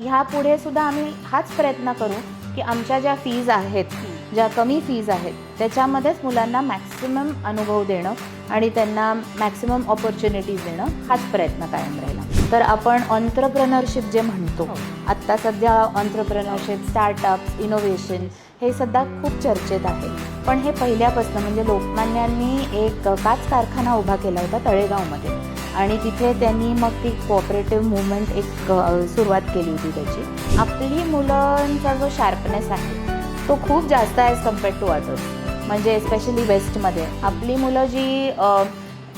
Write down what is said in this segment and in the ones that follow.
ह्यापुढे सुद्धा आम्ही हाच प्रयत्न करू की आमच्या ज्या फीज आहेत, ज्या कमी फीज आहेत, त्याच्यामध्येच मुलांना मॅक्सिमम अनुभव देणं आणि त्यांना मॅक्सिमम ऑपॉर्च्युनिटीज देणं हाच प्रयत्न कायम राहिला. तर आपण ऑन्ट्रप्रनरशिप जे म्हणतो, आत्ता सध्या ऑन्ट्रप्रनरशिप, स्टार्टअप्स, इनोव्हेशन हे सध्या खूप चर्चेत आहे. पण हे पहिल्यापासून म्हणजे लोकमान्यांनी एक काच कारखाना उभा केला होता तळेगावमध्ये आणि तिथे त्यांनी मग ती कोऑपरेटिव्ह मुवमेंट एक सुरुवात केली होती त्याची. आपली मुलांचा जो शार्पनेस आहे तो खूप जास्त ॲज कम्पेअर्ड टू अदर्स, म्हणजे स्पेशली वेस्टमध्ये आपली मुलं जी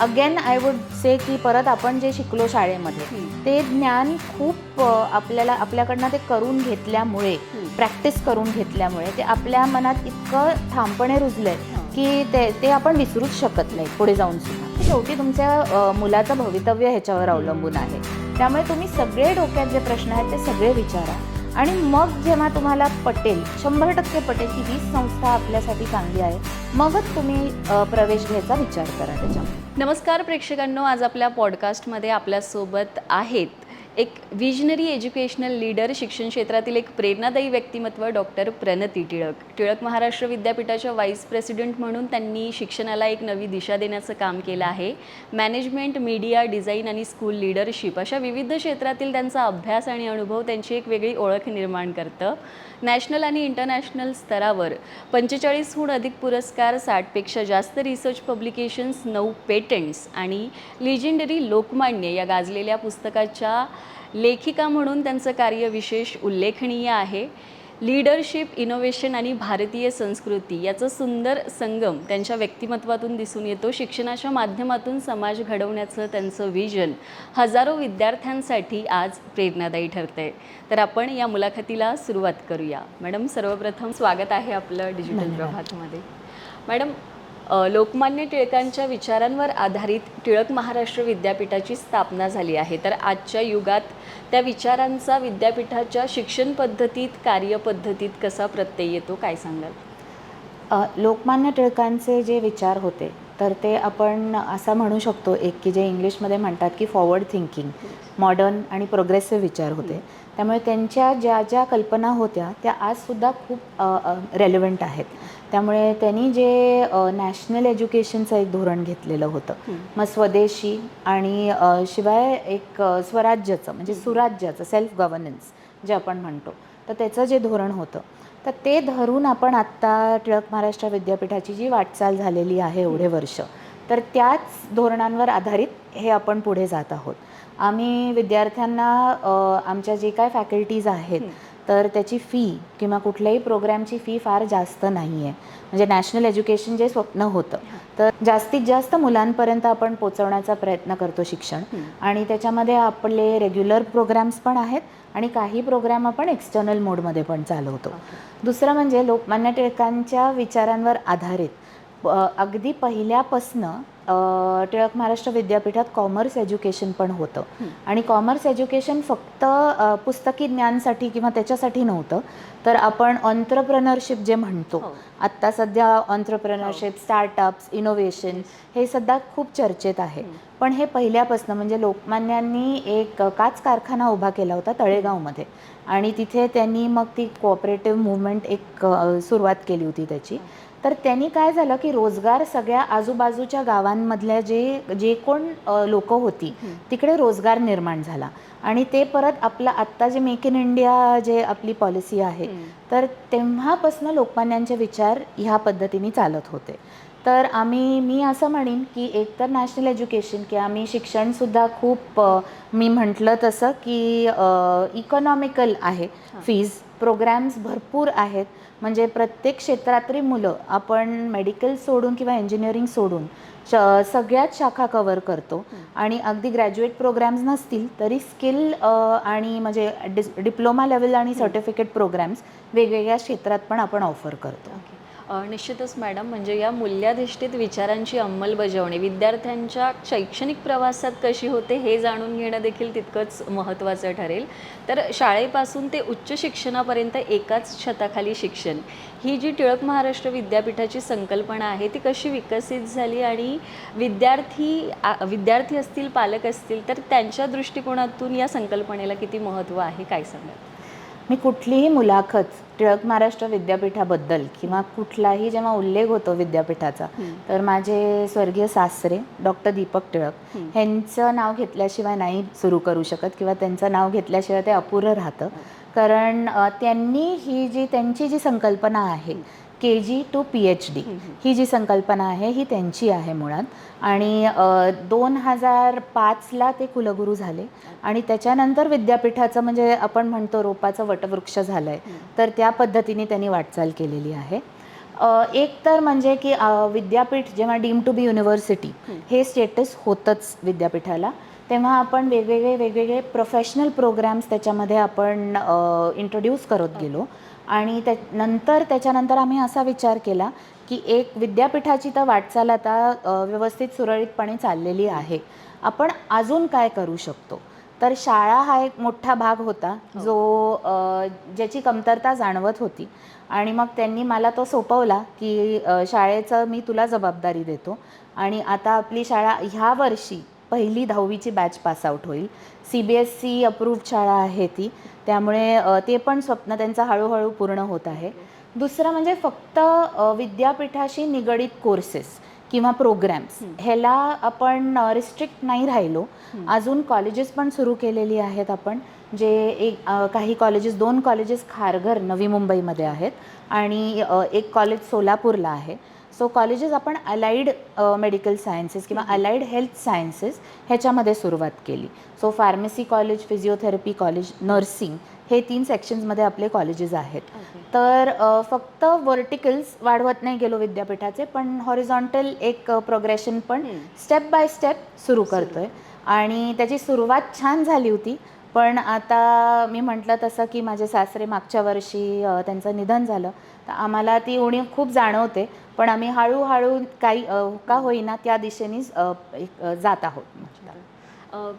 अगेन आय वुड से की परत आपण जे शिकलो शाळेमध्ये ते ज्ञान खूप आपल्याकडनं ते करून घेतल्यामुळे, प्रॅक्टिस करून घेतल्यामुळे ते आपल्या मनात इतकं ठामपणे रुजलं आहे की ते आपण विसरूच शकत नाही पुढे जाऊन सुद्धा. शेवटी तुमच्या मुलाचं भवितव्य ह्याच्यावर अवलंबून आहे. त्यामुळे तुम्ही सगळे डोक्यात जे प्रश्न आहेत ते सगळे विचारा आणि मग जेव्हा तुम्हाला पटेल, 100% पटेल की ही संस्था आपल्यासाठी चांगली आहे, मगच तुम्ही प्रवेश घ्यायचा विचार करा त्याच्यामध्ये. नमस्कार प्रेक्षकांनो, आज आपल्या पॉडकास्टमध्ये आपल्यासोबत आहेत एक विजनरी एज्युकेशनल लीडर, शिक्षण क्षेत्रातील एक प्रेरणादायी व्यक्तिमत्व डॉक्टर प्रणती टिळक. टिळक महाराष्ट्र विद्यापीठाच्या व्हाईस प्रेसिडेंट म्हणून त्यांनी शिक्षणाला एक नवी दिशा देण्याचं काम केलं आहे. मॅनेजमेंट, मीडिया, डिझाईन आणि स्कूल लीडरशिप अशा विविध क्षेत्रातील त्यांचा अभ्यास आणि अनुभव त्यांची एक वेगळी ओळख निर्माण करतं. नॅशनल आणि इंटरनॅशनल स्तरावर 45हून अधिक पुरस्कार, 60पेक्षा जास्त रिसर्च पब्लिकेशन्स, 9 पेटंट्स आणि लिजेंडरी लोकमान्य या गाजलेल्या पुस्तकाच्या लेखिका म्हणून त्यांचं कार्य विशेष उल्लेखनीय आहे. लीडरशिप, इनोव्हेशन आणि भारतीय संस्कृती याचा सुंदर संगम त्यांच्या व्यक्तिमत्वातून दिसून येतो. शिक्षणाच्या माध्यमातून समाज घडवण्याचं त्यांचं विजन हजारो विद्यार्थ्यांसाठी आज प्रेरणादायी ठरतंय. तर आपण या मुलाखतीला सुरुवात करूया. मॅडम, सर्वप्रथम स्वागत आहे आपलं डिजिटल प्रभातमध्ये. मॅडम, लोकमान्य टिळकांच्या विचारांवर आधारित टिळक महाराष्ट्र विद्यापीठाची स्थापना झाली आहे. तर आजच्या युगात त्या विचारांचा विद्यापीठाच्या शिक्षण पद्धतीत, कार्यपद्धतीत कसा प्रत्यय येतो, काय सांगाल? लोकमान्य टिळकांचे जे विचार होते तर ते आपण असं म्हणू शकतो एक की जे इंग्लिशमध्ये म्हणतात की फॉरवर्ड थिंकिंग, मॉडर्न आणि प्रोग्रेसिव्ह विचार होते. त्यामुळे त्यांच्या ज्या ज्या कल्पना होत्या त्या आजसुद्धा खूप रेलेव्हंट आहेत. त्यामुळे त्यांनी जे नॅशनल एज्युकेशनचं एक धोरण घेतलेलं होतं, मग स्वदेशी आणि शिवाय एक स्वराज्याचं म्हणजे सुराज्याचं, सेल्फ गव्हर्नन्स जे आपण म्हणतो, तर त्याचं जे धोरण होतं तर ते धरून आपण आत्ता टिळक महाराष्ट्र विद्यापीठाची जी वाटचाल झालेली आहे एवढे वर्ष, तर त्याच धोरणांवर आधारित हे आपण पुढे जात आहोत. आम्ही विद्यार्थ्यांना आमच्या जे काय फॅकल्टीज आहेत तर त्याची फी किंवा कुठल्याही प्रोग्रॅमची फी फार जास्त नाही आहे. म्हणजे नॅशनल एज्युकेशन जे स्वप्न होतं तर जास्तीत जास्त मुलांपर्यंत आपण पोचवण्याचा प्रयत्न करतो शिक्षण, आणि त्याच्यामध्ये आपले रेग्युलर प्रोग्रॅम्स पण आहेत आणि काही प्रोग्रॅम आपण एक्सटर्नल मोडमध्ये पण चालवतो. दुसरं म्हणजे लोकमान्य टिळकांच्या विचारांवर आधारित अगदी पहिल्यापासनं टिळक महाराष्ट्र विद्यापीठात कॉमर्स एज्युकेशन पण होतं. आणि कॉमर्स एज्युकेशन फक्त पुस्तकी ज्ञानसाठी किंवा त्याच्यासाठी नव्हतं, तर आपण ऑन्ट्रप्रनरशिप जे म्हणतो, आत्ता सध्या ऑन्ट्रप्रनरशिप, स्टार्टअप्स, इनोव्हेशन हे सध्या खूप चर्चेत आहे. पण हे पहिल्यापासून म्हणजे लोकमान्यांनी एक काच कारखाना उभा केला होता तळेगावमध्ये आणि तिथे त्यांनी मग ती कोऑपरेटिव्ह मुवमेंट एक सुरुवात केली होती त्याची. तर त्यांनी काय झालं की रोजगार सगळ्या आजूबाजूच्या गावांमधल्या जे कोण लोक होती तिकडे रोजगार निर्माण झाला आणि ते परत आपलं आत्ता जे मेक इन इंडिया जे आपली पॉलिसी आहे तर तेव्हापासून लोकमान्यांचे विचार ह्या पद्धतीने चालत होते. तर मी असं म्हणेन की एकतर नॅशनल एज्युकेशन की आम्ही शिक्षणसुद्धा खूप मी म्हटलं तसं की इकॉनॉमिकल आहे. फीज, प्रोग्रॅम्स भरपूर आहेत. म्हणजे प्रत्येक क्षेत्रातली मुलं आपण मेडिकल सोडून किंवा इंजिनिअरिंग सोडून सगळ्याच शाखा कवर करतो आणि अगदी ग्रॅज्युएट प्रोग्रॅम्स नसतील तरी स्किल आणि म्हणजे डिप्लोमा लेवल आणि सर्टिफिकेट प्रोग्रॅम्स वेगवेगळ्या क्षेत्रात पण आपण ऑफर करतो. निश्चितच मॅडम, म्हणजे या मूल्याधिष्ठित विचारांची अंमलबजावणी विद्यार्थ्यांच्या शैक्षणिक प्रवासात कशी होते हे जाणून घेणं देखील तितकंच महत्त्वाचं ठरेल. तर शाळेपासून ते उच्च शिक्षणापर्यंत एकाच छताखाली शिक्षण, ही जी टिळक महाराष्ट्र विद्यापीठाची संकल्पना आहे ती कशी विकसित झाली आणि विद्यार्थी असतील, पालक असतील तर त्यांच्या दृष्टिकोनातून या संकल्पनेला किती महत्त्व आहे, काय सांगाल? मी कुठलीही मुलाखत टिळक महाराष्ट्र विद्यापीठाबद्दल किंवा कुठलाही जेव्हा उल्लेख होतो विद्यापीठाचा, तर माझे स्वर्गीय सासरे डॉक्टर दीपक टिळक ह्यांचं नाव घेतल्याशिवाय नाही सुरू करू शकत किंवा त्यांचं नाव घेतल्याशिवाय ते अपुरं राहतं. कारण त्यांनी त्यांची जी संकल्पना आहे KG to PhD ही जी संकल्पना आहे ही त्यांची आहे मुळात. आणि 2005ला ते कुलगुरू झाले आणि त्याच्यानंतर विद्यापीठाचं म्हणजे आपण म्हणतो रोपाचं वटवृक्ष झालं आहे, तर त्या पद्धतीने त्यांनी वाटचाल केलेली आहे. एक तर म्हणजे की विद्यापीठ जेव्हा डीम टू बी युनिव्हर्सिटी हे स्टेटस होतंच विद्यापीठाला, तेव्हा आपण वेगवेगळे प्रोफेशनल प्रोग्राम्स त्याच्यामध्ये आपण इंट्रोड्यूस करत गेलो. आणि त्याच्यानंतर आम्ही असा विचार केला की एक विद्यापीठाची तर वाटचाल आता व्यवस्थित सुरळीतपणे चाललेली आहे, आपण अजून काय करू शकतो. तर शाळा हा एक मोठा भाग होता ज्याची कमतरता जाणवत होती. आणि मग त्यांनी मला तो सोपवला की शाळेचं मी तुला जबाबदारी देतो. आणि आता आपली शाळा ह्या वर्षी पहिली 10वीची बॅच पासआउट होईल. CBSE अप्रूव्ड शाळा आहे ती, त्यामुळे ते पण स्वप्न त्यांचं हळूहळू पूर्ण होत आहे. दुसरं म्हणजे फक्त विद्यापीठाशी निगडीत कोर्सेस किंवा प्रोग्रॅम्स ह्याला आपण रिस्ट्रिक्ट नाही राहिलो. अजून कॉलेजेस पण सुरू केलेली आहेत आपण, जे काही कॉलेजेस 2 कॉलेजेस खारघर नवी मुंबईमध्ये आहेत आणि एक कॉलेज सोलापूरला आहे. सो कॉलेजेस आपण अलाइड मेडिकल सायन्सेस किंवा अलाइड हेल्थ सायन्सेस ह्याच्यामध्ये सुरुवात केली. So pharmacy college, physiotherapy college, nursing हे 3 सेक्शन्समध्ये आपले कॉलेजेस आहेत. तर फक्त व्हर्टिकल्स वाढवत नाही गेलो विद्यापीठाचे, पण हॉरिझॉन्टल एक प्रोग्रेशन पण स्टेप बाय स्टेप सुरू करतो आहे. आणि त्याची सुरुवात छान झाली होती, पण आता मी म्हटलं तसं की माझे सासरे मागच्या वर्षी त्यांचं निधन झालं, तर आम्हाला ती उणीव खूप जाणवते. पण आम्ही हळूहळू काही का होईना त्या दिशेनेच जात आहोत.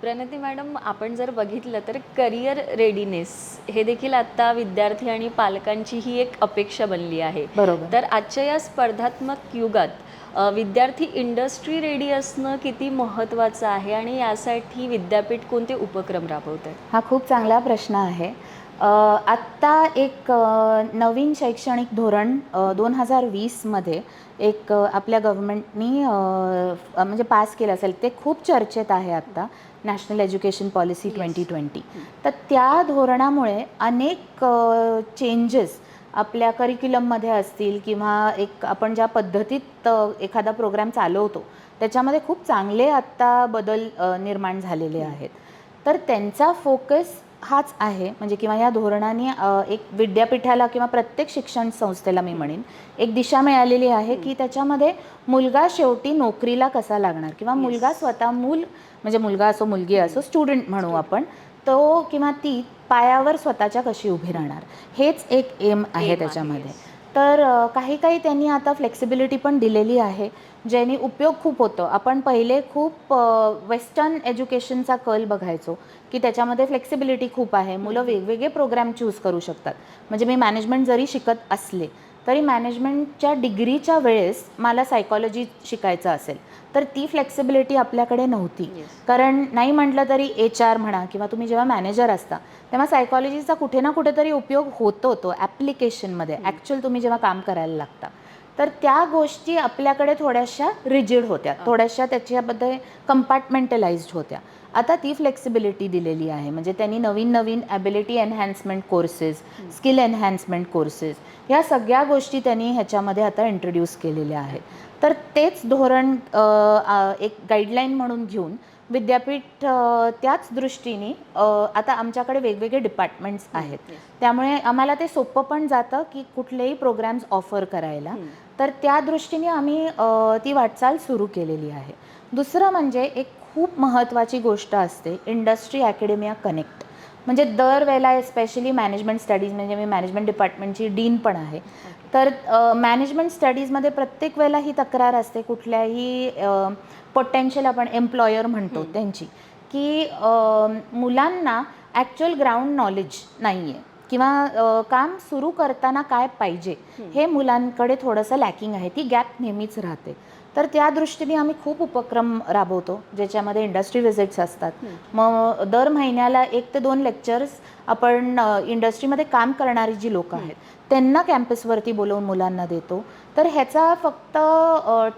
प्रणती मॅडम, आपण जर बघितलं तर करिअर रेडीनेस हे देखील आता विद्यार्थी आणि पालकांची ही एक अपेक्षा बनली आहे. बरोबर. तर आजच्या या स्पर्धात्मक युगात विद्यार्थी इंडस्ट्री रेडी असणं किती महत्त्वाचं आहे आणि यासाठी विद्यापीठ कोणते उपक्रम राबवतं? हा खूप चांगला प्रश्न आहे. आत्ता एक नवीन शैक्षणिक धोरण 2020मध्ये एक आपल्या गव्हर्मेंटनी म्हणजे पास केलं असेल, ते खूप चर्चेत आहे आत्ता, नॅशनल एज्युकेशन पॉलिसी 2020. तर त्या धोरणामुळे अनेक चेंजेस आपल्या करिक्युलममध्ये असतील किंवा एक आपण ज्या पद्धतीत एखादा प्रोग्राम चालवतो त्याच्यामध्ये खूप चांगले आत्ता बदल निर्माण झालेले आहेत. तर त्यांचा फोकस हाच आहे, म्हणजे किंवा या धोरणाने एक विद्यापीठाला किंवा प्रत्येक शिक्षण संस्थेला मी म्हणेन एक दिशा मिळालेली आहे की त्याच्यामध्ये मुलगा शेवटी नोकरीला कसा लागणार किंवा मुलगा स्वतः म्हणजे मुलगा असो मुलगी असो, स्टुडंट म्हणू आपण, तो किंवा ती पायावर स्वतःच्या कशी उभी राहणार, हेच एक एम आहे त्याच्यामध्ये. तर काही त्यांनी आता फ्लेक्सिबिलिटी पण दिलेली आहे, ज्याने उपयोग खूप होतो. आपण पहिले खूप वेस्टर्न एज्युकेशनचा कल बघायचो की त्याच्यामध्ये फ्लेक्सिबिलिटी खूप आहे, मुलं वेगवेगळे प्रोग्राम चूज करू शकतात. म्हणजे मी मॅनेजमेंट जरी शिकत असले तरी मॅनेजमेंटच्या डिग्रीच्या वेळेस मला सायकॉलॉजी शिकायचं असेल तर ती फ्लेक्सिबिलिटी आपल्याकडे नव्हती. कारण नाही म्हटलं तरी HR म्हणा किंवा तुम्ही जेव्हा मॅनेजर असता तेव्हा सायकॉलॉजीचा कुठे ना कुठेतरी उपयोग होतो, तो ॲप्लिकेशनमध्ये ॲक्च्युअल तुम्ही जेव्हा काम करायला लागता. तर त्या गोष्टी आपल्याकडे थोड्याशा रिजिड होत्या, थोड्याशा त्याच्याबद्दल कंपार्टमेंटलाइज्ड होत्या. आता ती फ्लेक्सिबिलिटी दिलेली आहे, म्हणजे त्यांनी नवीन ability enhancement courses, skill enhancement courses, ह्या सगळ्या गोष्टी त्यांनी ह्याच्यामध्ये आता इंट्रोड्यूस केलेल्या आहेत. तर तेच धोरण एक गाईडलाईन म्हणून घेऊन विद्यापीठ त्याच दृष्टीने आता आमच्याकडे वेगवेगळे डिपार्टमेंट्स आहेत, त्यामुळे आम्हाला ते सोपं पण जातं की कुठलेही प्रोग्राम्स ऑफर करायला. तर त्या दृष्टीने आम्ही ती वाटचाल सुरू केलेली आहे. दुसरं म्हणजे एक खूप महत्त्वाची गोष्ट असते इंडस्ट्री अकॅडेमिया कनेक्ट. म्हणजे दरवेळेला एस्पेशली मॅनेजमेंट स्टडीज, म्हणजे मी मॅनेजमेंट डिपार्टमेंटची डीन पण आहे, तर मॅनेजमेंट स्टडीजमध्ये प्रत्येक वेळेला ही तक्रार असते कुठल्याही पोटेन्शियल आपण एम्प्लॉयर म्हणतो त्यांची, की मुलांना ॲक्च्युअल ग्राउंड नॉलेज नाही आहे किंवा काम सुरू करताना काय पाहिजे हे मुलांकडे थोडंसं लॅकिंग आहे, ती गॅप नेहमीच राहते. तर त्या दृष्टीने आम्ही खूप उपक्रम राबवतो, ज्याच्यामध्ये इंडस्ट्री व्हिजिट्स असतात. मग दर महिन्याला 1 ते 2 लेक्चर्स आपण इंडस्ट्रीमध्ये काम करणारी जी लोकं आहेत त्यांना कॅम्पसवरती बोलवून मुलांना देतो. तर ह्याचा फक्त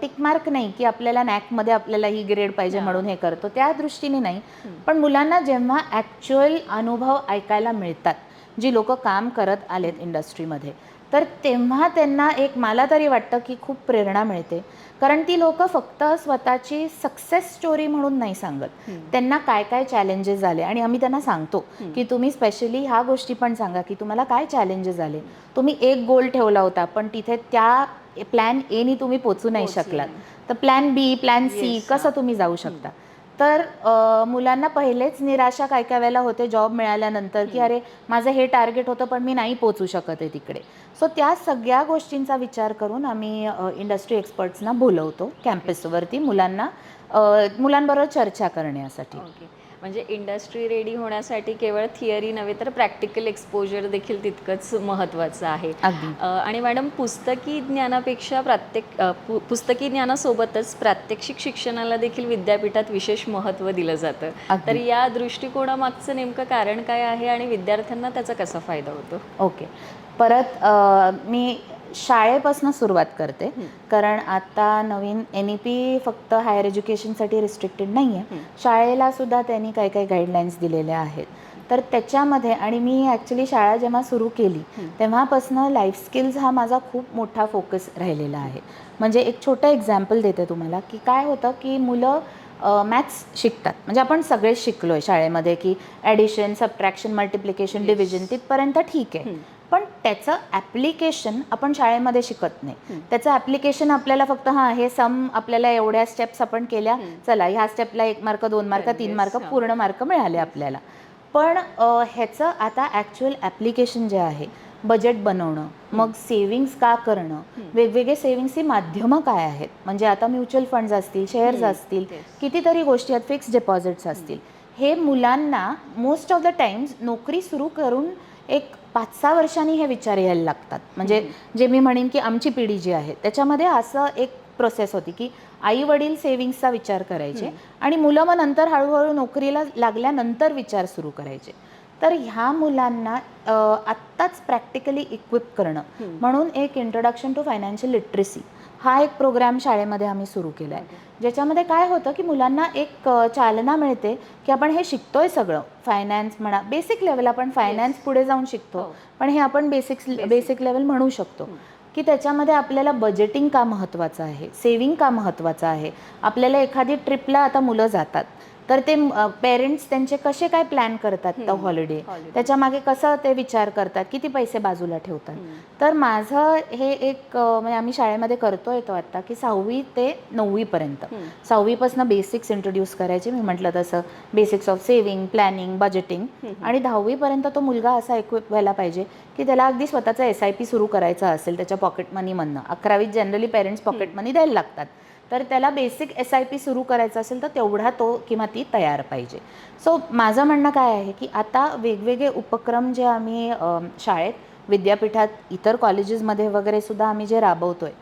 टिकमार्क नाही की आपल्याला नॅकमध्ये आपल्याला ही ग्रेड पाहिजे म्हणून हे करतो, त्या दृष्टीने नाही. पण मुलांना जेव्हा ॲक्च्युअल अनुभव ऐकायला मिळतात, जी लोकं काम करत आलेत इंडस्ट्रीमध्ये, तर तेव्हा त्यांना एक, मला तरी वाटतं की खूप प्रेरणा मिळते. कारण ती लोकं फक्त स्वतःची सक्सेस स्टोरी म्हणून नाही सांगत, त्यांना काय काय चॅलेंजेस आले. आणि आम्ही त्यांना सांगतो की तुम्ही स्पेशली ह्या गोष्टी पण सांगा की तुम्हाला काय चॅलेंजेस आले. तुम्ही एक गोल ठेवला होता पण तिथे त्या प्लॅन एनी तुम्ही पोचू नाही शकलात, तर प्लॅन बी, प्लॅन सी कसं तुम्ही जाऊ शकता. तर मुलांना पहिलेच निराशा काय काय वेळेला होते जॉब मिळाल्यानंतर की अरे माझं हे टार्गेट होतं पण मी नाही पोचू शकत आहे तिकडे. सो त्या सगळ्या गोष्टींचा विचार करून आम्ही इंडस्ट्री एक्सपर्ट्सना बोलवतो कॅम्पसवरती मुलांबरोबर चर्चा करण्यासाठी. ओके. म्हणजे इंडस्ट्री रेडी होण्यासाठी केवळ थिअरी नव्हे तर प्रॅक्टिकल एक्सपोजर देखील तितकंच महत्त्वाचं आहे. अगदी. आणि मॅडम, पुस्तकी ज्ञानापेक्षा पुस्तकी ज्ञानासोबतच प्रात्यक्षिक शिक्षणाला देखील विद्यापीठात विशेष महत्त्व दिलं जातं. अगदी. तर या दृष्टिकोनामागचं नेमकं कारण काय आहे आणि विद्यार्थ्यांना त्याचा कसा फायदा होतो? ओके. परत मी शाळेपासून सुरुवात करते. कारण आता नवीन NEP फक्त हायर एज्युकेशनसाठी रिस्ट्रिक्टेड नाही आहे. शाळेला सुद्धा त्यांनी काही काही गाईडलाईन्स दिलेल्या आहेत. तर त्याच्यामध्ये, आणि मी ॲक्च्युली शाळा जेव्हा सुरू केली तेव्हापासून लाईफ स्किल्स हा माझा खूप मोठा फोकस राहिलेला आहे. म्हणजे एक छोटं एक्झाम्पल देते तुम्हाला की काय होतं की मुलं मॅथ्स शिकतात, म्हणजे आपण सगळेच शिकलो आहे शाळेमध्ये की ॲडिशन, सबट्रॅक्शन, मल्टिप्लिकेशन, डिव्हिजन तिथपर्यंत ठीक आहे. पण त्याचं ॲप्लिकेशन आपण शाळेमध्ये शिकत नाही. त्याचं ॲप्लिकेशन आपल्याला फक्त हे सम आपल्याला एवढ्या स्टेप्स आपण केल्या, चला ह्या स्टेपला 1 मार्क, 2 मार्क, 3 मार्क, पूर्ण मार्क मिळाले आपल्याला. पण ह्याचं आता ॲक्च्युअल ॲप्लिकेशन जे आहे, बजेट बनवणं, मग सेविंग्स का करणं, वेगवेगळे सेविंग्सची माध्यमं काय आहेत, म्हणजे आता म्युच्युअल फंड्स असतील, शेअर्स असतील, कितीतरी गोष्टी आहेत, फिक्स्ड डिपॉझिट्स असतील. हे मुलांना मोस्ट ऑफ द टाइम्स नोकरी सुरू करून एक 5-6 वर्षांनी हे विचार यायला लागतात. म्हणजे जे मी म्हणेन की आमची पिढी जी आहे त्याच्यामध्ये असं एक प्रोसेस होती की आई वडील सेविंग्सचा विचार करायचे आणि मुलं मग नंतर हळूहळू नोकरीला लागल्यानंतर विचार सुरू करायचे. तर ह्या मुलांना आत्ताच प्रॅक्टिकली इक्विप करणं म्हणून एक इंट्रोडक्शन टू फायनान्शियल लिटरसी हा एक प्रोग्राम शाळेमध्ये आम्ही सुरू केला आहे. ज्याच्यामध्ये काय होतं की मुलांना एक चालना मिळते की आपण हे शिकतोय सगळं, फायनान्स म्हणा, बेसिक लेवल आपण फायनान्स पुढे जाऊन शिकतो, पण हे आपण बेसिक लेवल म्हणू शकतो की त्याच्यामध्ये आपल्याला बजेटिंग का महत्त्वाचं आहे, सेविंग का महत्त्वाचं आहे. आपल्याला एखादी ट्रिपला आता मुलं जातात तर ते पेरेंट्स त्यांचे कसे काय प्लॅन करतात तर हॉलिडे, त्याच्यामागे कसं ते विचार करतात, किती पैसे बाजूला ठेवतात. तर माझं हे एक म्हणजे आम्ही शाळेमध्ये करतो येतो आत्ता की 6वी ते 9वीपर्यंत, 6वीपासून बेसिक्स इंट्रोड्यूस करायचे, मी म्हटलं तसं basics of saving, planning, budgeting. आणि 10वीपर्यंत तो मुलगा असा इक्विप व्हायला पाहिजे की त्याला अगदी स्वतःचा SIP सुरू करायचा असेल त्याच्या पॉकेट मनीमधनं. 11वीत जनरली पेरेंट्स पॉकेट मनी द्यायला लागतात, तर त्याला बेसिक SIP सुरू करायचं असेल तर तेवढा तो किंवा ती तयार पाहिजे. सो माझं म्हणणं काय आहे की आता वेगवेगळे उपक्रम जे आम्ही शाळेत, विद्यापीठात, इतर कॉलेजेसमध्ये वगैरे सुद्धा आम्ही जे राबवतो आहे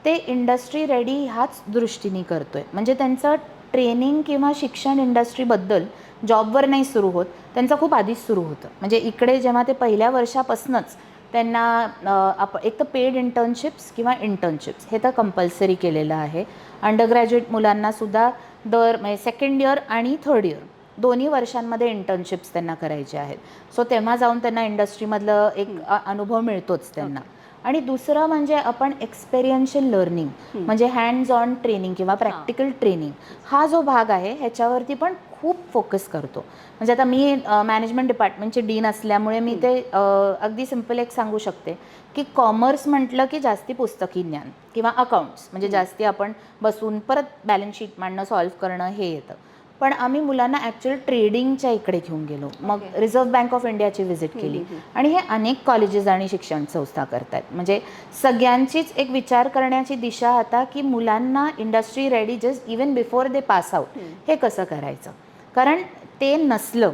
ते इंडस्ट्री रेडी ह्याच दृष्टीने करतो आहे. म्हणजे त्यांचं ट्रेनिंग किंवा शिक्षण इंडस्ट्रीबद्दल जॉबवर नाही सुरू होत, त्यांचं खूप आधीच सुरू होतं. म्हणजे इकडे जेव्हा ते पहिल्या वर्षापासूनच त्यांना एक तर पेड इंटर्नशिप्स किंवा इंटर्नशिप्स हे तर कंपल्सरी केलेलं आहे. अंडरग्रॅज्युएट मुलांनासुद्धा म्हणजे 2nd इयर आणि 3rd इयर दोन्ही वर्षांमध्ये इंटर्नशिप्स त्यांना करायचे आहेत. सो तेव्हा जाऊन त्यांना इंडस्ट्रीमधलं एक अनुभव मिळतोच त्यांना. आणि दुसरं म्हणजे आपण एक्सपेरियन्शियल लर्निंग म्हणजे हँड्स ऑन ट्रेनिंग किंवा प्रॅक्टिकल ट्रेनिंग हा जो भाग आहे ह्याच्यावरती पण खूप फोकस करतो. म्हणजे आता मी मॅनेजमेंट डिपार्टमेंटचे डीन असल्यामुळे मी ते अगदी सिम्पल एक सांगू शकते की कॉमर्स म्हटलं की जास्ती पुस्तकी ज्ञान किंवा अकाउंट्स, म्हणजे जास्ती आपण बसून परत बॅलन्स शीट मांडणं, सॉल्व्ह करणं हे येतं. पण आम्ही मुलांना ॲक्च्युअल ट्रेडिंगच्या इकडे घेऊन गेलो. मग रिझर्व्ह बँक ऑफ इंडियाची व्हिजिट केली आणि हे अनेक कॉलेजेस आणि शिक्षण संस्था करतात. म्हणजे सगळ्यांचीच एक विचार करण्याची दिशा आता की मुलांना industry ready just even before they pass out हे कसं करायचं. कारण ते नसलं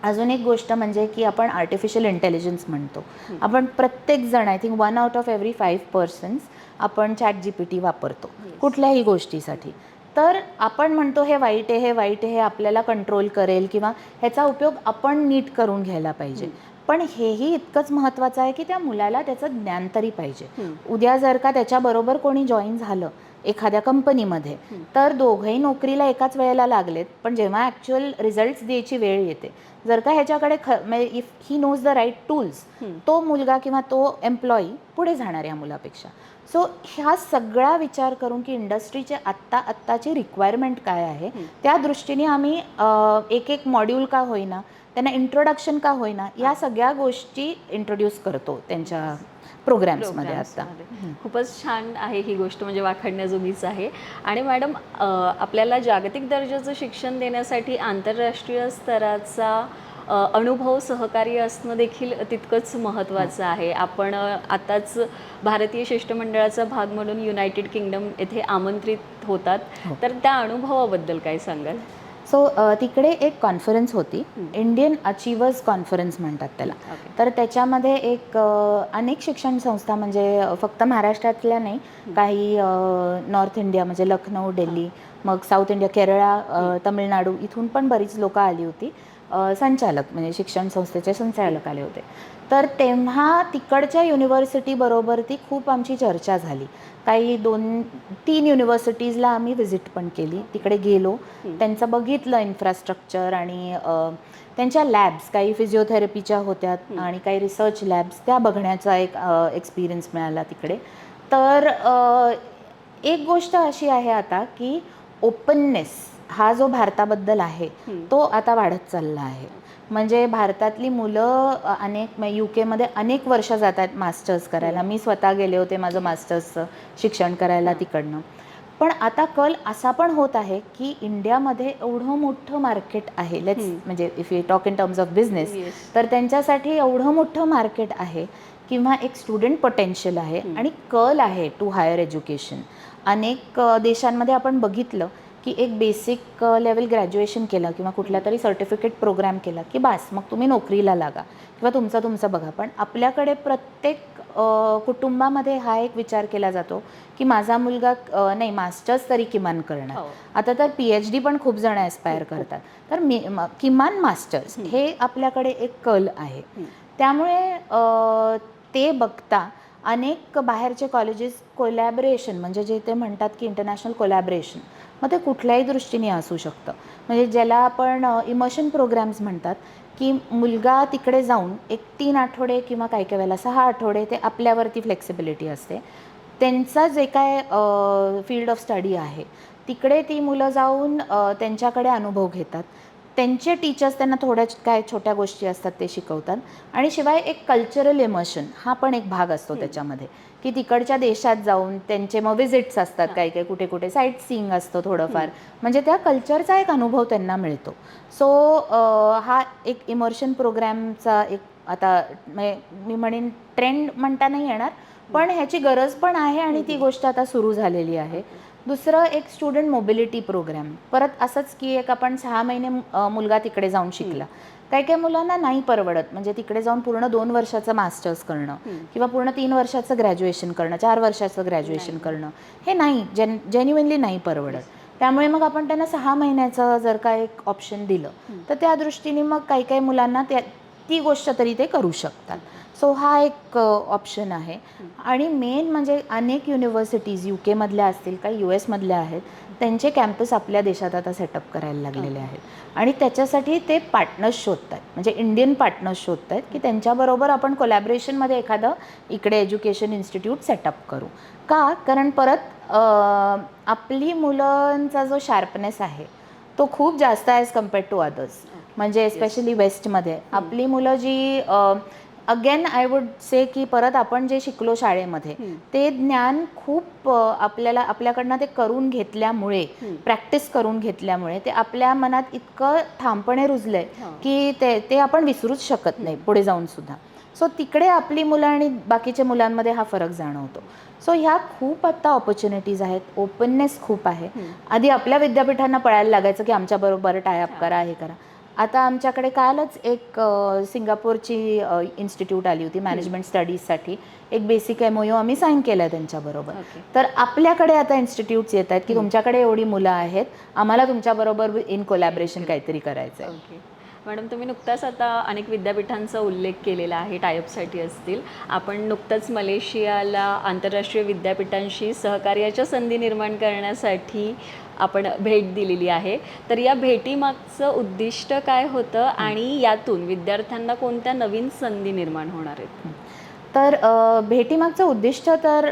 अजून एक गोष्ट म्हणजे की आपण आर्टिफिशियल इंटेलिजन्स म्हणतो. आपण प्रत्येकजण I think 1 out of every 5 persons आपण ChatGPT वापरतो कुठल्याही गोष्टीसाठी. तर आपण म्हणतो हे वाईट आहे, हे वाईट आहे, हे आपल्याला कंट्रोल करेल किंवा ह्याचा उपयोग आपण नीट करून घ्यायला पाहिजे. पण हेही इतकंच महत्त्वाचं आहे की त्या मुलाला त्याचं ज्ञान तरी पाहिजे. उद्या जर का त्याच्याबरोबर कोणी जॉईन झालं एखाद्या कंपनीमध्ये, तर दोघंही नोकरीला एकाच वेळेला लागलेत, पण जेव्हा ॲक्च्युअल रिझल्ट्स द्यायची वेळ येते, जर का ह्याच्याकडे म्हणजे if he knows the right tools, तो मुलगा किंवा तो एम्प्लॉई पुढे जाणार या मुलापेक्षा. सो ह्या सगळा विचार करून की इंडस्ट्रीचे आत्ताची रिक्वायरमेंट काय आहे, त्या दृष्टीने आम्ही एक एक मॉड्यूल का होईना, त्यांना इंट्रोडक्शन का होईना, या सगळ्या गोष्टी इंट्रोड्यूस करतो त्यांच्या प्रोग्रॅम्समध्ये. आता खूपच छान आहे ही गोष्ट, म्हणजे वाखाणण्याजोगीच आहे. आणि मॅडम, आपल्याला जागतिक दर्जाचं शिक्षण देण्यासाठी आंतरराष्ट्रीय स्तराचा अनुभव, सहकार्य असणं देखील तितकंच महत्त्वाचं आहे. आपण आताच भारतीय शिष्टमंडळाचा भाग म्हणून युनायटेड किंगडम येथे आमंत्रित होतात, तर त्या अनुभवाबद्दल काय सांगाल? सो तिकडे एक कॉन्फरन्स होती, इंडियन अचिव्हर्स कॉन्फरन्स म्हणतात त्याला. तर त्याच्यामध्ये एक अनेक शिक्षण संस्था, म्हणजे फक्त महाराष्ट्रातल्या नाही, काही नॉर्थ इंडिया म्हणजे लखनौ, दिल्ली, मग साऊथ इंडिया, केरळा, तमिळनाडू, इथून पण बरीच लोकं आली होती. संचालक म्हणजे शिक्षण संस्थेचे संचालक आले होते. तर तेव्हा तिकडच्या युनिव्हर्सिटीबरोबर ती खूप आमची चर्चा झाली. काही 2-3 युनिव्हर्सिटीजला आम्ही व्हिजिट पण केली, तिकडे गेलो, त्यांचं बघितलं इन्फ्रास्ट्रक्चर आणि त्यांच्या लॅब्स काही फिजिओथेरपीच्या होत्या आणि काही रिसर्च लॅब्स, त्या बघण्याचा एक एक्सपिरियन्स मिळाला तिकडे. तर एक गोष्ट अशी आहे आता की ओपननेस हा जो भारताबद्दल आहे तो आता वाढत चालला आहे. म्हणजे भारतातली मुलं अनेक UK अनेक वर्ष जातात मास्टर्स करायला. मी स्वतः गेले होते माझं मास्टर्सचं शिक्षण करायला तिकडनं. पण आता कल असा पण होत आहे की इंडियामध्ये एवढं मोठं मार्केट आहे, म्हणजे if you talk in terms of business, तर त्यांच्यासाठी एवढं मोठं मार्केट आहे किंवा एक स्टुडंट पोटेन्शियल आहे आणि कल आहे टू हायर एज्युकेशन. अनेक देशांमध्ये आपण बघितलं की एक बेसिक लेवल ग्रॅज्युएशन केलं किंवा कुठला तरी सर्टिफिकेट प्रोग्राम केला की बास, मग तुम्ही नोकरीला लागा किंवा तुमचं बघा. पण आपल्याकडे प्रत्येक कुटुंबामध्ये हा एक विचार केला जातो की माझा मुलगा नाही मास्टर्स तरी किमान करणार. आता तर PhD पण खूप जण ॲस्पायर करतात, तर किमान मास्टर्स हे आपल्याकडे एक कल आहे. त्यामुळे ते बघता अनेक बाहेरचे कॉलेजेस कोलॅबरेशन, म्हणजे जे ते म्हणतात की इंटरनॅशनल कोलॅबरेशन, मग ते कुठल्याही दृष्टीने असू शकतं. म्हणजे ज्याला आपण इमर्शन प्रोग्राम्स म्हणतात, की मुलगा तिकडे जाऊन एक 3 आठवडे किंवा काही काही वेळेला 6 आठवडे, ते आपल्यावरती फ्लेक्सिबिलिटी असते, त्यांचा जे काय फील्ड ऑफ स्टडी आहे तिकडे ती मुलं जाऊन त्यांच्याकडे अनुभव घेतात. त्यांचे टीचर्स त्यांना थोड्या काय छोट्या गोष्टी असतात ते शिकवतात. आणि शिवाय एक कल्चरल इमर्शन हा पण एक भाग असतो त्याच्यामध्ये, की तिकडच्या देशात जाऊन त्यांचे मग विजिट्स असतात, काही काही कुठे कुठे साईट सीइंग असतं थोडंफार, म्हणजे त्या कल्चरचा एक अनुभव त्यांना मिळतो. सो हा एक इमर्शन प्रोग्रॅमचा एक आता मी म्हणेन ट्रेंड म्हणता नाही येणार, पण ह्याची गरज पण आहे आणि ती गोष्ट आता सुरू झालेली आहे. दुसरं एक स्टुडंट मोबिलिटी प्रोग्राम, परत असंच की एक आपण 6 महिने मुलगा तिकडे जाऊन शिकला. काही काही मुलांना नाही परवडत, म्हणजे तिकडे जाऊन पूर्ण 2 वर्षाचं मास्टर्स करणं किंवा पूर्ण 3 वर्षाचं ग्रॅज्युएशन करणं, 4 वर्षाचं ग्रॅज्युएशन करणं, हे नाही जेन्युइनली नाही परवडत. त्यामुळे मग आपण त्यांना 6 महिन्याचं जर का एक ऑप्शन दिलं, तर त्या दृष्टीने मग काही काही मुलांना ती गोष्ट तरी ते करू शकतात. सो हा एक ऑप्शन आहे. आणि मेन म्हणजे अनेक युनिव्हर्सिटीज UK असतील, काही US आहेत, त्यांचे कॅम्पस आपल्या देशात आता सेटअप करायला लागलेले आहेत. आणि त्याच्यासाठी ते पार्टनर्स शोधत आहेत, म्हणजे इंडियन पार्टनर्स शोधत आहेत की त्यांच्याबरोबर आपण कोलॅबरेशनमध्ये एखादं इकडे एज्युकेशन इन्स्टिट्यूट सेटअप करू का. कारण परत आपली मुलांचा जो शार्पनेस आहे तो खूप जास्त आहे ॲज कम्पेअर्ड टू अदर्स. म्हणजे एस्पेशली वेस्टमध्ये आपली मुलं जी अगेन आय वुड से की परत आपण जे शिकलो शाळेमध्ये ते ज्ञान खूप आपल्याकडनं ते करून घेतल्यामुळे, प्रॅक्टिस करून घेतल्यामुळे ते आपल्या मनात इतकं ठामपणे रुजलंय की ते आपण विसरूच शकत नाही पुढे जाऊन सुद्धा. सो तिकडे आपली मुलं आणि बाकीच्या मुलांमध्ये हा फरक जाणवतो. सो ह्या खूप आत्ता ऑपॉर्च्युनिटीज आहेत, ओपननेस खूप आहे. आधी आपल्या विद्यापीठांना पळायला लागायचं की आमच्याबरोबर टाय अप करा, हे करा. आता आमच्याकडे कालच एक सिंगापूरची इन्स्टिट्यूट आली होती मॅनेजमेंट स्टडीजसाठी. एक बेसिक MOU आम्ही साईन केला आहे त्यांच्याबरोबर. ओके. तर आपल्याकडे आता इन्स्टिट्यूट्स येत आहेत की तुमच्याकडे एवढी मुलं आहेत, आम्हाला तुमच्याबरोबर इन कोलॅबरेशन काहीतरी करायचं आहे. ओके. मॅडम, तुम्ही नुकताच आता अनेक विद्यापीठांचा उल्लेख केलेला आहे, टायअपसाठी असतील. आपण नुकतंच मलेशियाला आंतरराष्ट्रीय विद्यापीठांशी सहकार्याच्या संधी निर्माण करण्यासाठी आपण भेट दिलेली आहे. तर या भेटीमागचं उद्दिष्ट काय होतं आणि यातून विद्यार्थ्यांना कोणत्या नवीन संधी निर्माण होणार आहेत? तर भेटीमागचं उद्दिष्ट तर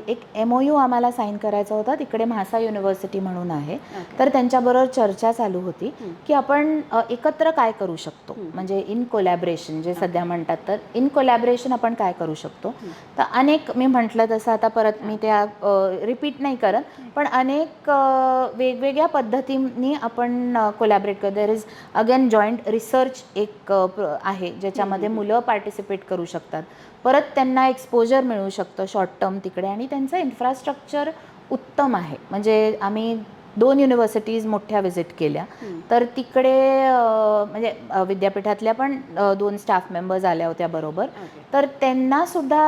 एक MOU आम्हाला साईन करायचा होता. तिकडे म्हासा युनिव्हर्सिटी म्हणून आहे. तर त्यांच्याबरोबर चर्चा चालू होती की आपण एकत्र काय करू शकतो, म्हणजे इन कोलॅबरेशन जे सध्या म्हणतात, तर इन कोलॅबरेशन आपण काय करू शकतो. तर अनेक, मी म्हटलं तसं आता परत मी त्या रिपीट नाही करत, पण अनेक वेगवेगळ्या पद्धतींनी आपण कोलॅबरेट करतो. There is again joint research एक आहे ज्याच्यामध्ये मुलं पार्टिसिपेट करू शकतात. परत त्यांना एक्सपोजर मिळू शकतं शॉर्ट टर्म तिकडे, आणि त्यांचं इन्फ्रास्ट्रक्चर उत्तम आहे. म्हणजे आम्ही 2 युनिव्हर्सिटीज मोठ्या व्हिजिट केल्या, तर तिकडे म्हणजे विद्यापीठातल्या पण 2 स्टाफ मेंबर्स आल्या होत्या बरोबर. तर त्यांनासुद्धा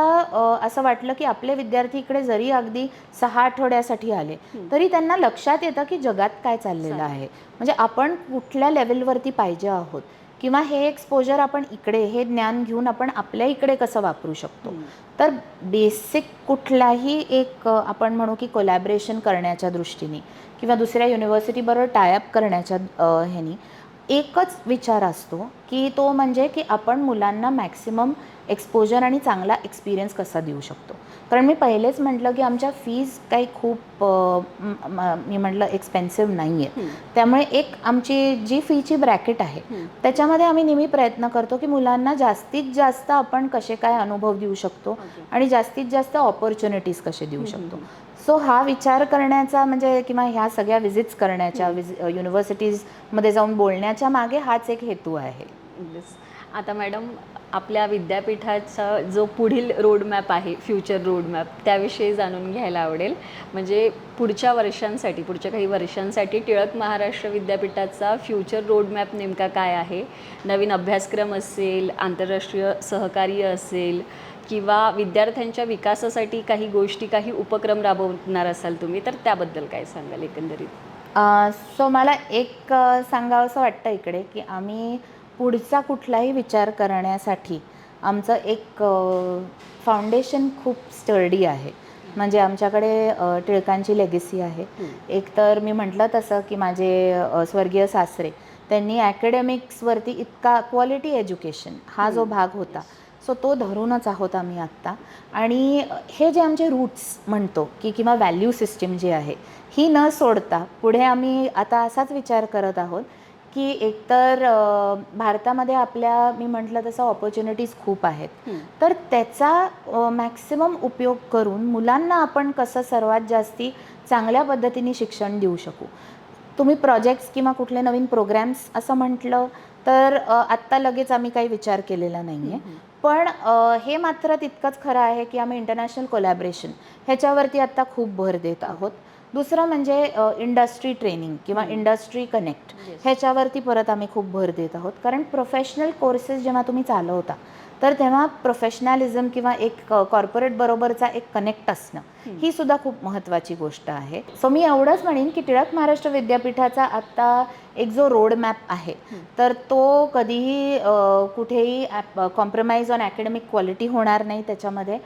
असं वाटलं की आपले विद्यार्थी इकडे जरी अगदी 6 आठवड्यासाठी आले तरी त्यांना लक्षात येतं की जगात काय चाललेलं आहे, म्हणजे आपण कुठल्या लेवलवरती पाहिजे आहोत, किंवा हे एक्सपोजर आपण इकडे, हे ज्ञान घेऊन आपण आपल्या इकडे कसं वापरू शकतो. तर बेसिक कुठलाही एक आपण म्हणू की कोलॅबरेशन करण्याच्या दृष्टीने किंवा दुसऱ्या युनिव्हर्सिटीबरोबर टायअप करण्याच्या ह्यानी एकच विचार असतो की तो म्हणजे की आपण मुलांना मॅक्सिमम एक्सपोजर आणि चांगला एक्सपिरियन्स कसा देऊ शकतो. कारण मी पहिलेच म्हटलं की आमच्या फीज काही खूप मी म्हटलं एक्सपेन्सिव्ह नाही आहे. त्यामुळे एक आमची जी फीची ब्रॅकेट आहे त्याच्यामध्ये आम्ही नेहमी प्रयत्न करतो की मुलांना जास्तीत जास्त आपण कसे काय अनुभव देऊ शकतो आणि जास्तीत जास्त ऑपॉर्च्युनिटीज कसे देऊ शकतो. सो हा विचार करण्याचा म्हणजे किंवा ह्या सगळ्या विजिट्स करण्याच्या युनिव्हर्सिटीजमध्ये जाऊन बोलण्याच्या मागे हाच एक हेतू आहे. आता मॅडम, आपल्या विद्यापीठाचा जो पुढील रोडमॅप आहे, फ्युचर रोडमॅप, त्याविषयी जाणून घ्यायला आवडेल. म्हणजे पुढच्या वर्षांसाठी, पुढच्या काही वर्षांसाठी टिळक महाराष्ट्र विद्यापीठाचा फ्युचर रोडमॅप नेमका काय आहे? नवीन अभ्यासक्रम असेल, आंतरराष्ट्रीय सहकार्य असेल, किंवा विद्यार्थ्यांच्या विकासासाठी काही गोष्टी, काही उपक्रम राबवणार असाल तुम्ही, तर त्याबद्दल काय सांगाल एकंदरीत? सो मला एक सांगावंसं वाटतं इकडे की आम्ही पुढचा कुठलाही विचार करण्यासाठी आमचं एक फाउंडेशन खूप स्टर्डी आहे. म्हणजे आमच्याकडे टिळकांची लेगसी आहे. एक तर मी म्हटलं तसं की माझे स्वर्गीय सासरे, त्यांनी ॲकॅडमिक्सवरती इतका क्वालिटी एज्युकेशन हा जो भाग होता, सो तो धरूनच आहोत आम्ही आत्ता. आणि हे जे आमचे रूट्स म्हणतो की किंवा व्हॅल्यू सिस्टीम जी आहे ही न सोडता पुढे आम्ही आता असाच विचार करत आहोत की एकतर भारतामध्ये आपल्या, मी म्हटलं तसं ऑपॉर्च्युनिटीज खूप आहेत, तर त्याचा मॅक्सिमम उपयोग करून मुलांना आपण कसं सर्वात जास्ती चांगल्या पद्धतीने शिक्षण देऊ शकू. तुम्ही प्रोजेक्ट्स किंवा कुठले नवीन प्रोग्रॅम्स असं म्हटलं तर आत्ता लगेच आम्ही काही विचार केलेला नाही आहे. पण हे मात्र तितकंच खरं आहे की आम्ही इंटरनॅशनल कोलॅबरेशन ह्याच्यावरती आत्ता खूप भर देत आहोत. दुसरं म्हणजे इंडस्ट्री ट्रेनिंग किंवा इंडस्ट्री कनेक्ट ह्याच्यावरती परत आम्ही खूप भर देत आहोत. कारण प्रोफेशनल कोर्सेस जेव्हा तुम्ही चालवता तर तेव्हा प्रोफेशनॅलिझम किंवा एक कॉर्पोरेट बरोबरचा एक कनेक्ट असणं ही सुद्धा खूप महत्त्वाची गोष्ट आहे. सो मी एवढंच म्हणेन की टिळक महाराष्ट्र विद्यापीठाचा आत्ता एक जो रोड मॅप आहे तर तो कधीही कुठेही कॉम्प्रोमाइज ऑन ॲकॅडमिक क्वालिटी होणार नाही. त्याच्यामध्ये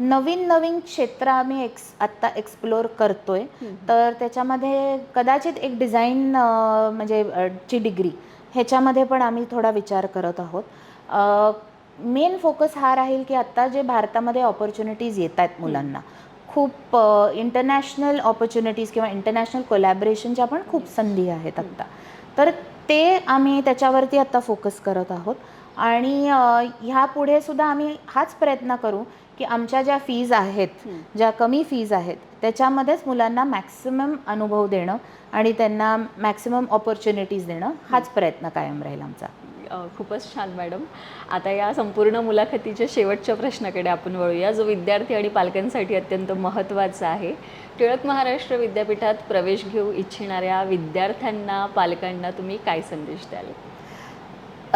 नवीन नवीन क्षेत्र आम्ही आत्ता एक्सप्लोअर करतोय. तर त्याच्यामध्ये कदाचित एक डिझाईन म्हणजे ची डिग्री ह्याच्यामध्ये पण आम्ही थोडा विचार करत आहोत. मेन फोकस हा राहील की आत्ता जे भारतामध्ये ऑपॉर्च्युनिटीज येत आहेत मुलांना, खूप इंटरनॅशनल ऑपॉर्च्युनिटीज किंवा इंटरनॅशनल कोलॅबरेशनच्या पण खूप संधी आहेत आत्ता, तर ते आम्ही त्याच्यावरती आत्ता फोकस करत आहोत. आणि ह्यापुढे सुद्धा आम्ही हाच प्रयत्न करू की आमच्या ज्या फीज आहेत, ज्या कमी फीज आहेत, त्याच्यामध्येच मुलांना मॅक्सिमम अनुभव देणं आणि त्यांना मॅक्सिमम ऑपॉर्च्युनिटीज देणं हाच प्रयत्न कायम राहील आमचा. खूपच छान मॅडम. आता या संपूर्ण मुलाखतीच्या शेवटच्या प्रश्नाकडे आपण वळूया, जो विद्यार्थी आणि पालकांसाठी अत्यंत महत्त्वाचा आहे. टिळक महाराष्ट्र विद्यापीठात प्रवेश घेऊ इच्छिणाऱ्या विद्यार्थ्यांना, पालकांना तुम्ही काय संदेश द्याल?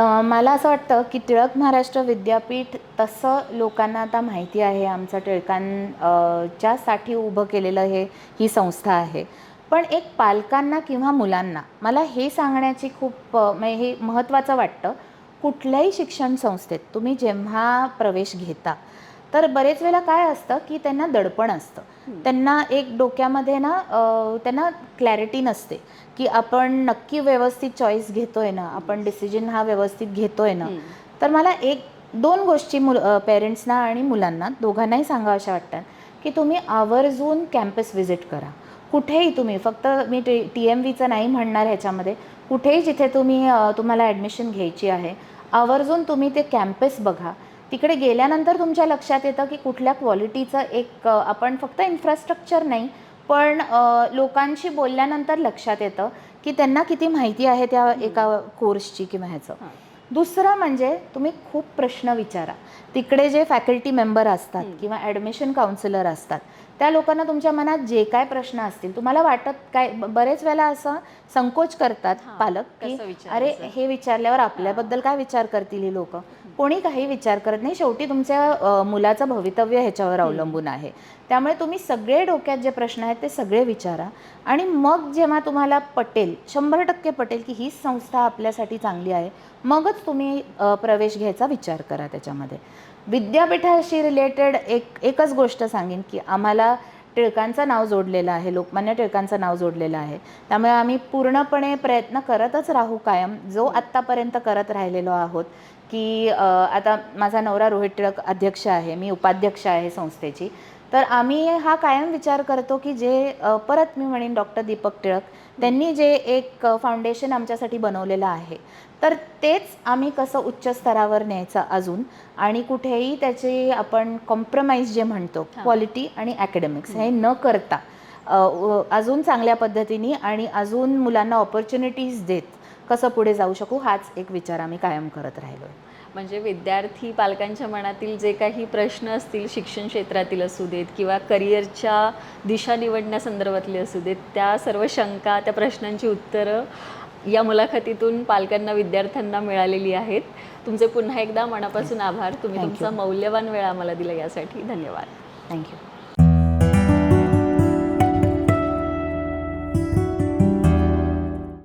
मला असं वाटतं की टिळक महाराष्ट्र विद्यापीठ तसं लोकांना आता माहिती आहे, आमचं टिळकांच्यासाठी उभं केलेलं ही संस्था आहे. पण एक पालकांना किंवा मुलांना मला हे सांगण्याची खूप म्हणजे हे महत्त्वाचं वाटतं, कुठल्याही शिक्षण संस्थेत तुम्ही जेव्हा प्रवेश घेता तर बरेच वेळेला काय असतं की त्यांना दडपण असतं. त्यांना एक डोक्यामध्ये ना त्यांना क्लॅरिटी नसते की आपण नक्की व्यवस्थित चॉईस घेतोय ना, आपण डिसिजन हा व्यवस्थित घेतोय ना. तर मला एक दोन गोष्टी पेरेंट्सना आणि मुलांना दोघांनाही सांगाव्याशा वाटतात की तुम्ही आवर्जून कॅम्पस व्हिजिट करा. कुठेही तुम्ही, फक्त मी TMVचं नाही म्हणणार ह्याच्यामध्ये, कुठेही जिथे तुम्हाला ॲडमिशन घ्यायची आहे, आवर्जून तुम्ही ते कॅम्पस बघा. तिकडे गेल्यानंतर तुमच्या लक्षात येतं की कुठल्या क्वालिटीचं एक आपण फक्त इन्फ्रास्ट्रक्चर नाही, पण लोकांशी बोलल्यानंतर लक्षात येतं की त्यांना किती माहिती आहे त्या एका कोर्सची किंवा ह्याचं. दुसरं म्हणजे तुम्ही खूप प्रश्न विचारा. तिकडे जे फॅकल्टी मेंबर असतात किंवा ॲडमिशन काउन्सिलर असतात, त्या लोकांना तुमच्या मनात जे काय प्रश्न असतील, तुम्हाला वाटत काय, बरेच वेळेला असं संकोच करतात पालक की अरे हे विचारल्यावर आपल्याबद्दल काय विचार करतील ही लोक. कोणी काही विचार करत नाही, शेवटी तुमच्या मुलाचं भवितव्य ह्याच्यावर अवलंबून आहे. त्यामुळे तुम्ही सगळे डोक्यात जे प्रश्न आहेत ते सगळे विचारा आणि मग जेव्हा तुम्हाला पटेल, 100% पटेल की ही संस्था आपल्यासाठी चांगली आहे, मगच तुम्ही प्रवेश घ्यायचा विचार करा त्याच्यामध्ये. विद्यापीठाशी रिलेटेड एकच गोष्ट सांगेन की आम्हाला टिळकांचं नाव जोडलेलं आहे, लोकमान्य टिळकांचं नाव जोडलेलं आहे. त्यामुळे आम्ही पूर्णपणे प्रयत्न करतच राहू कायम, जो आत्तापर्यंत करत राहिलेलो आहोत. की आता माझा नवरा रोहित टिळक अध्यक्ष आहे, मी उपाध्यक्ष आहे संस्थेची. तर आम्ही हा कायम विचार करतो की जे परत मी म्हणेन डॉक्टर दीपक टिळक त्यांनी जे एक फाउंडेशन आमच्यासाठी बनवलेलं आहे, तर तेच आम्ही कसं उच्च स्तरावर न्यायचं अजून, आणि कुठेही त्याचे आपण कॉम्प्रोमाइज जे म्हणतो क्वालिटी आणि ॲकॅडमिक्स हे न करता अजून चांगल्या पद्धतीने आणि अजून मुलांना ऑपॉर्च्युनिटीज देत कसं पुढे जाऊ शकू, हाच एक विचार आम्ही कायम करत राहिलो आहे. म्हणजे विद्यार्थी पालकांच्या मनातील जे काही प्रश्न असतील, शिक्षण क्षेत्रातील असू देत किंवा करिअरच्या दिशा निवडण्यासंदर्भातले असू देत, त्या सर्व शंका, त्या प्रश्नांची उत्तरं या मुलाखतीतून पालकांना, विद्यार्थ्यांना मिळालेली आहेत. तुमचे पुन्हा एकदा मनापासून आभार. तुम्ही तुमचा मौल्यवान वेळ आम्हाला दिला यासाठी धन्यवाद. थँक्यू.